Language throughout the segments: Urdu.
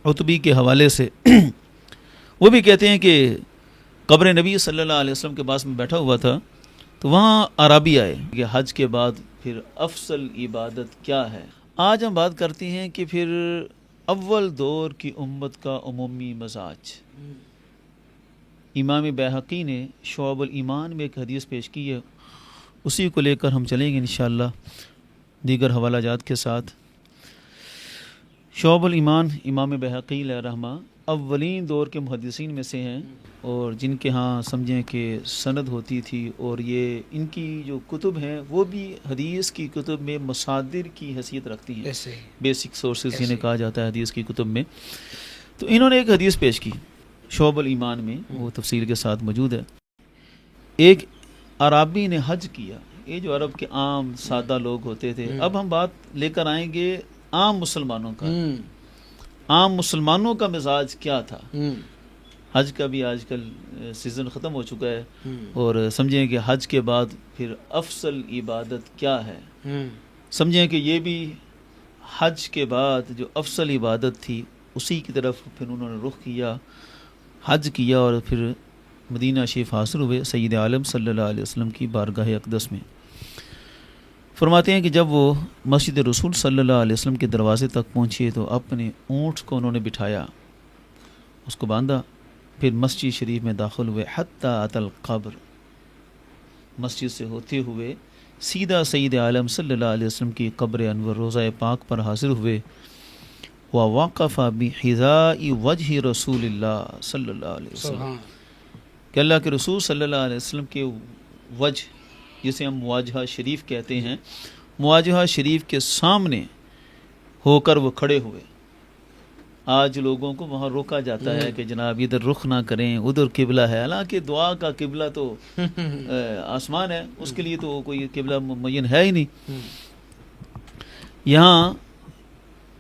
عتبی کے حوالے سے وہ بھی کہتے ہیں کہ قبر نبی صلی اللہ علیہ وسلم کے پاس میں بیٹھا ہوا تھا تو وہاں عرابی آئے کہ حج کے بعد پھر افضل عبادت کیا ہے. آج ہم بات کرتے ہیں کہ پھر اول دور کی امت کا عمومی مزاج. امام بیہقی نے شعب الایمان میں ایک حدیث پیش کی ہے، اسی کو لے کر ہم چلیں گے انشاءاللہ دیگر حوالہ جات کے ساتھ. شعب الایمان امام بیہقی علیہ رحمہ اولین دور کے محدثین میں سے ہیں، اور جن کے ہاں سمجھیں کہ سند ہوتی تھی، اور یہ ان کی جو کتب ہیں وہ بھی حدیث کی کتب میں مصادر کی حیثیت رکھتی ہیں، بیسک سورسز جنہیں کہا جاتا ہے حدیث کی کتب میں. تو انہوں نے ایک حدیث پیش کی شعب الایمان میں، وہ تفصیل کے ساتھ موجود ہے. ایک عرابی نے حج کیا. یہ جو عرب کے عام سادہ لوگ ہوتے تھے، اب ہم بات لے کر آئیں گے عام مسلمانوں کا. عام مسلمانوں کا مزاج کیا تھا. حج کا بھی آج کل سیزن ختم ہو چکا ہے، اور سمجھیں کہ حج کے بعد پھر افضل عبادت کیا ہے. سمجھیں کہ یہ بھی حج کے بعد جو افضل عبادت تھی اسی کی طرف پھر انہوں نے رخ کیا، حج کیا، اور پھر مدینہ شریف حاصل ہوئے سید عالم صلی اللہ علیہ وسلم کی بارگاہ اقدس میں. فرماتے ہیں کہ جب وہ مسجد رسول صلی اللہ علیہ وسلم کے دروازے تک پہنچے تو اپنے اونٹ کو انہوں نے بٹھایا، اس کو باندھا، پھر مسجد شریف میں داخل ہوئے. حتی اتى القبر، مسجد سے ہوتے ہوئے سیدھا سید عالم صلی اللہ علیہ وسلم کی قبر انور روضہ پاک پر حاضر ہوئے. وَوَقَفَ بِحِذَاءِ وَجْهِ رسول اللہ صلی اللہ علیہ وسلم، کہ اللہ کے رسول صلی اللہ علیہ وسلم کے وجہ، جسے ہم مواجہہ شریف کہتے ہیں، مواجہہ شریف کے سامنے ہو کر وہ کھڑے ہوئے. آج لوگوں کو وہاں روکا جاتا ہے کہ جناب ادھر رخ نہ کریں، ادھر قبلہ ہے، حالانکہ دعا کا قبلہ تو آسمان ہے، اس کے لیے تو کوئی قبلہ معین ہے ہی نہیں. یہاں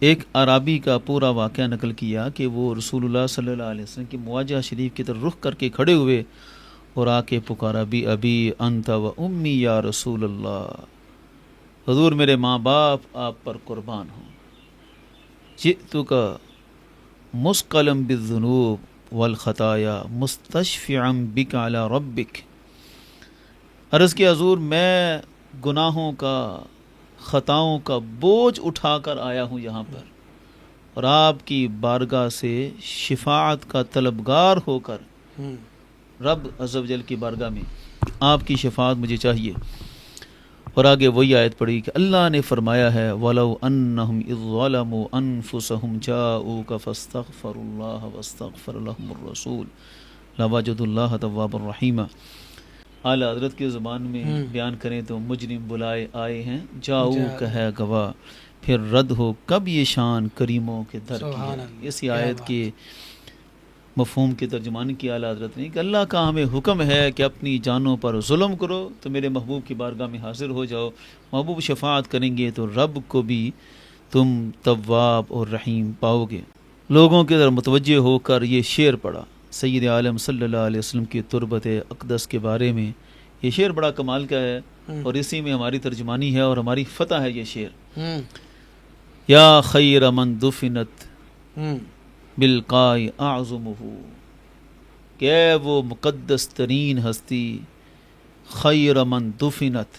ایک عرابی کا پورا واقعہ نقل کیا کہ وہ رسول اللہ صلی اللہ علیہ وسلم کی مواجہہ شریف کی طرف رخ کر کے کھڑے ہوئے اور آ کے پکارا، بھی ابی انت و امی یا رسول اللہ، حضور میرے ماں باپ آپ پر قربان ہوں. جئتک مسقلم بالذنوب والخطایا مستشفعا بک علی ربک. عرض کیا حضور میں گناہوں کا، خطاؤں کا بوجھ اٹھا کر آیا ہوں یہاں پر، اور آپ کی بارگاہ سے شفاعت کا طلبگار ہو کر رب عز و جل کی بارگاہ میں آپ کی شفاعت مجھے چاہیے. اور آگے وہی آیت پڑھی کہ اللہ نے فرمایا ہے وَلَوْ أَنَّهُمْ إِذْ ظَلَمُوا أَنفُسَهُمْ جَاءُوكَ فَاسْتَغْفَرُوا اللَّهَ وَاسْتَغْفَرَ لَهُمُ الرَّسُولُ لَوَجَدُوا اللَّهَ تَوَّابًا رَحِيمًا. اعلیٰ حضرت کی زبان میں بیان کریں تو مجرم بلائے آئے ہیں، جاؤ کہ ہے گواہ، پھر رد ہو کب یہ شان کریموں کے در کی ہے. اسی آیت کے مفہوم کے ترجمان کی اعلیٰ حضرت نے کہ اللہ کا ہمیں حکم ہے کہ اپنی جانوں پر ظلم کرو تو میرے محبوب کی بارگاہ میں حاضر ہو جاؤ، محبوب شفاعت کریں گے تو رب کو بھی تم تواب اور رحیم پاؤ گے. لوگوں کی طرف متوجہ ہو کر یہ شعر پڑھا سید عالم صلی اللہ علیہ وسلم کی تربت اقدس کے بارے میں. یہ شعر بڑا کمال کا ہے، اور اسی میں ہماری ترجمانی ہے اور ہماری فتح ہے. یہ شعر یا خیر من دفنت بالقاء اعظمہ، کہ وہ مقدس ترین ہستی، خیر من دفنت،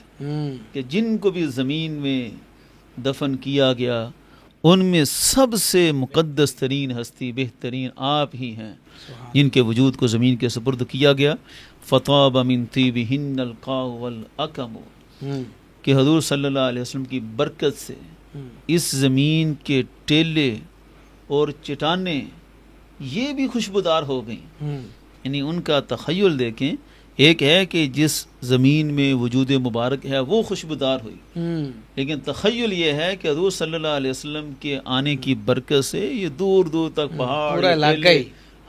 کہ جن کو بھی زمین میں دفن کیا گیا ان میں سب سے مقدس ترین ہستی، بہترین آپ ہی ہیں جن کے وجود کو زمین کے سپرد کیا گیا. فطاب من طیبہن القاء والاکم، کہ حضور صلی اللہ علیہ وسلم کی برکت سے اس زمین کے ٹیلے اور چٹانیں یہ بھی خوشبودار ہو گئیں. یعنی ان کا تخیل دیکھیں، ایک ہے کہ جس زمین میں وجود مبارک ہے وہ خوشبودار ہوئی، لیکن تخیل یہ ہے کہ حضور صلی اللہ علیہ وسلم کے آنے کی برکت سے یہ دور دور تک پہاڑ،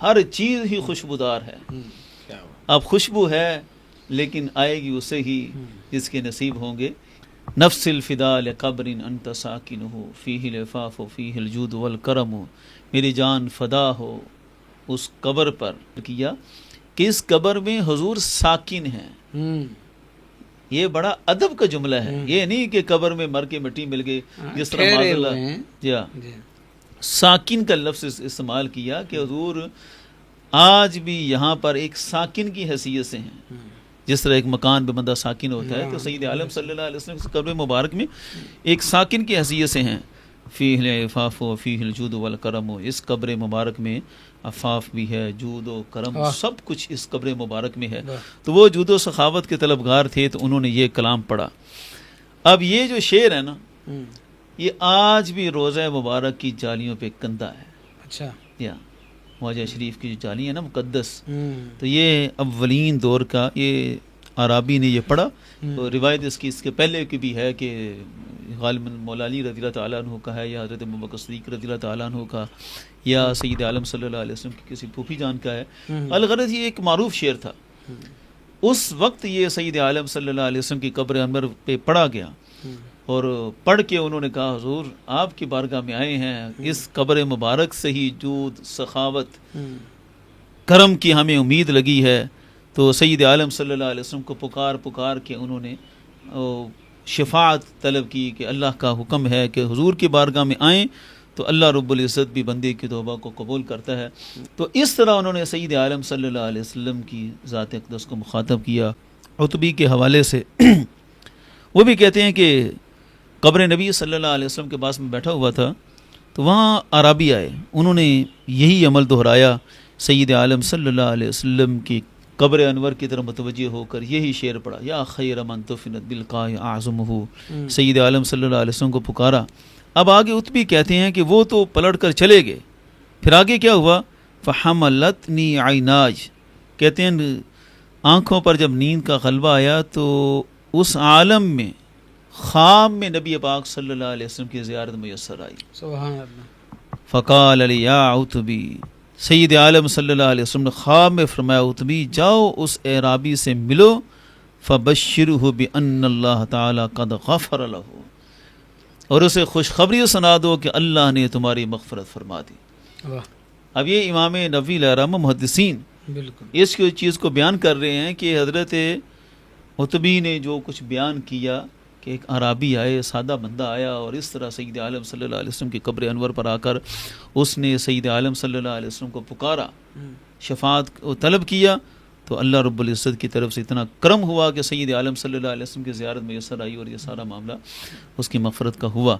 ہر چیز ہی خوشبودار ہے. اب خوشبو ہے لیکن آئے گی اسے ہی جس کے نصیب ہوں گے. نفس الفدا لقبر انت ساکنہ فیہ العفاف فیہ الجود والکرم، میری جان فدا ہو اس قبر پر کیا کہ اس قبر میں حضور ساکن ہیں. یہ بڑا ادب کا جملہ ہے، یہ نہیں کہ قبر میں مر کے مٹی مل گئی جس طرح ساکن کا لفظ استعمال کیا کہ حضور آج بھی یہاں پر ایک ساکن کی حیثیت سے ہیں، جس طرح ایک مکان پہ بندہ ساکن ہوتا ہے، تو سید عالم صلی اللہ علیہ وسلم قبر مبارک میں ایک ساکن کی حیثیت سے ہیں۔ فیہ العفاف و فیہ الجود والکرم، اس قبر مبارک میں عفاف بھی ہے، جود و کرم، سب کچھ اس قبر مبارک میں ہے۔ تو وہ جود و سخاوت کے طلبگار تھے، تو انہوں نے یہ کلام پڑھا۔ اب یہ جو شعر ہے نا، یہ آج بھی روضہ مبارک کی جالیوں پہ کندہ ہے۔ اچھا، یا خواجہ شریف کی جو جالی ہے نا مقدس، تو یہ اولین دور کا یہ عرابی نے یہ پڑھا۔ تو روایت اس کے پہلے کی بھی ہے کہ غالباً مولا علی رضی اللہ تعالیٰ عنہ کا ہے، یا حضرت ابوبکر صدیق رضی اللہ تعالیٰ عنہ کا، یا سید عالم صلی اللہ علیہ وسلم کی کسی پھوپھی جان کا ہے۔ الغرض یہ ایک معروف شعر تھا۔ اس وقت یہ سید عالم صلی اللہ علیہ وسلم کی قبر انور پہ پڑھا گیا، اور پڑھ کے انہوں نے کہا حضور آپ کی بارگاہ میں آئے ہیں، اس قبر مبارک سے ہی جود، سخاوت، کرم کی ہمیں امید لگی ہے۔ تو سید عالم صلی اللہ علیہ وسلم کو پکار کے انہوں نے شفاعت طلب کی کہ اللہ کا حکم ہے کہ حضور کی بارگاہ میں آئیں تو اللہ رب العزت بھی بندے کی توبہ کو قبول کرتا ہے۔ تو اس طرح انہوں نے سید عالم صلی اللہ علیہ وسلم کی ذات اقدس کو مخاطب کیا۔ عتبی کے حوالے سے وہ بھی کہتے ہیں کہ قبر نبی صلی اللہ علیہ وسلم کے پاس میں بیٹھا ہوا تھا، تو وہاں عرابی آئے، انہوں نے یہی عمل دہرایا، سید عالم صلی اللہ علیہ وسلم کی قبر انور کی طرف متوجہ ہو کر یہی شعر پڑھا، یا خیر من دفنت بالقاع اعظمہ، سید عالم صلی اللہ علیہ وسلم کو پکارا۔ اب آگے عتبی کہتے ہیں کہ وہ تو پلٹ کر چلے گئے، پھر آگے کیا ہوا، فحملتنی عیناج، کہتے ہیں آنکھوں پر جب نیند کا غلبہ آیا تو اس عالم میں خواب میں نبی پاک صلی اللہ علیہ وسلم کی زیارت میسر آئی۔ سبحان اللہ۔ فقال علی یا عتبی، سید عالم صلی اللہ علیہ وسلم نے خواب میں فرمایا عتبی جاؤ اس اعرابی سے ملو، فبشرہ بان اللہ تعالی قد غفر لہ، اور اسے خوشخبری سنا دو کہ اللہ نے تمہاری مغفرت فرما دی۔ اب یہ امام نووی علیہ رحمہ محدثین بالکل اس کی چیز کو بیان کر رہے ہیں کہ حضرت عتبی نے جو کچھ بیان کیا کہ ایک عرابی آئے، سادہ بندہ آیا، اور اس طرح سید عالم صلی اللہ علیہ وسلم کی قبر انور پر آ کر اس نے سید عالم صلی اللہ علیہ وسلم کو پکارا، شفاعت کو طلب کیا، تو اللہ رب العزت کی طرف سے اتنا کرم ہوا کہ سید عالم صلی اللہ علیہ وسلم کی زیارت میسر آئی، اور یہ سارا معاملہ اس کی مغفرت کا ہوا۔